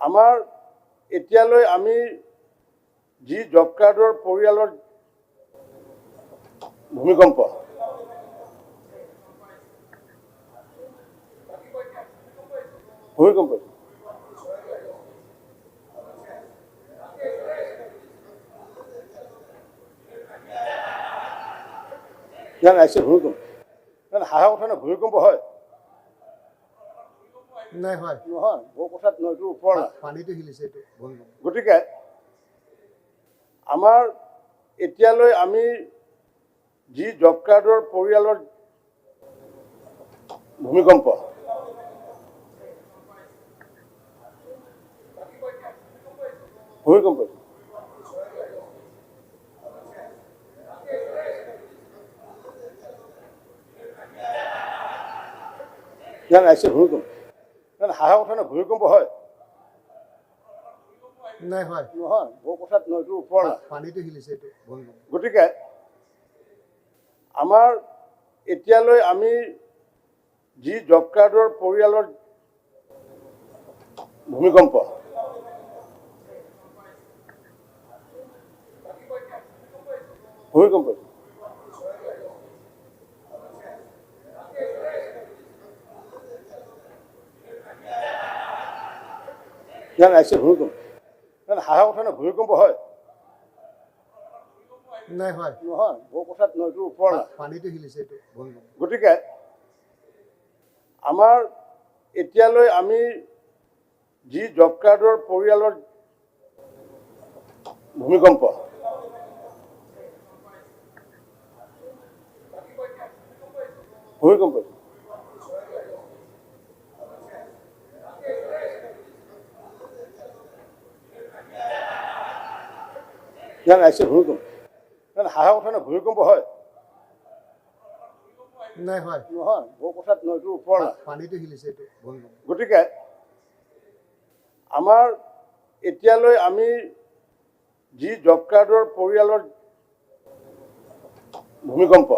আমাৰ এতিয়ালৈ আমি যি জব কাৰ্ডৰ পৰিয়ালৰ ভূমিকম্প আহিছে ভূমিকম্প হাঁহৰ কথা নহয় ভূমিকম্প হয় নাই হয় নহয় বহু কথাত নহয় এইটো ওপৰ পানীটো হিলিছে এইটো ভূমিকম্প গতিকে আমাৰ এতিয়ালৈ আমি যি জব কাৰ্ডৰ পৰিয়ালৰ ভূমিকম্প আহিছে ভূমিকম্প হাঁহৰ কথা নহয় ভূমিকম্প হয় নাই হয় নহয় বহু কথাত নহয় এইটো ওপৰ পানীটো হিলিছে এইটো ভূমিকম্প গতিকে আমাৰ এতিয়ালৈ আমি যি জব কাৰ্ডৰ পৰিয়ালৰ ভূমিকম্প আহিছে ভূমিকম্প হাঁহৰ কথা নহয় ভূমিকম্প হয় নাই হয় নহয় বহু কথাত নহয় এইটো ওপৰ পানীটো হিলিছে এইটো ভূমিকম্প গতিকে আমাৰ এতিয়ালৈ আমি যি জব কাৰ্ডৰ পৰিয়ালৰ ভূমিকম্প আহিছে ভূমিকম্প হাঁহৰ কথা নহয় ভূমিকম্প হয় নাই হয় নহয় বহু কথাত নহয় এইটো ওপৰ পানীটো হিলিছে এইটো ভূমিকম্প গতিকে আমাৰ এতিয়ালৈ আমি যি জব কাৰ্ডৰ পৰিয়ালৰ ভূমিকম্প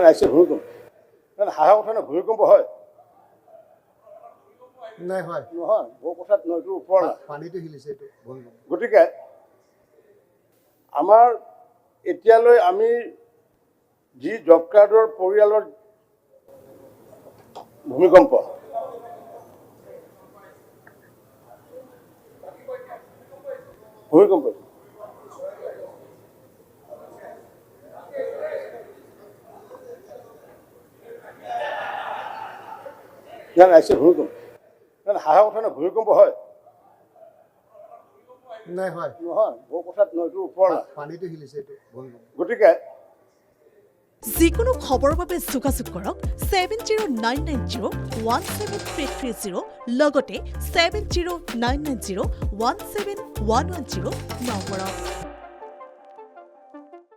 আহিছে ভূমিকম্প হাঁহৰ কথা নহয় ভূমিকম্প হয় নাই হয় নহয় বহু কথাত নহয় এইটো ওপৰ পানীটো হিলিছে এইটো ভূমিকম্প গতিকে আমাৰ এতিয়ালৈ আমি যি জব কাৰ্ডৰ পৰিয়ালৰ ভূমিকম্প আহিছে ভূমিকম্প হাঁহৰ কথা নহয় ভূমিকম্প হয় নাই হয় নহয় বহু কথাত নহয় এইটো ওপৰ পানীটো হিলিছে এইটো ভূমিকম্প গতিকে যিকোনো খবৰৰ বাবে যোগাযোগ কৰক 7099017330 লগতে 7099017110 নম্বৰত।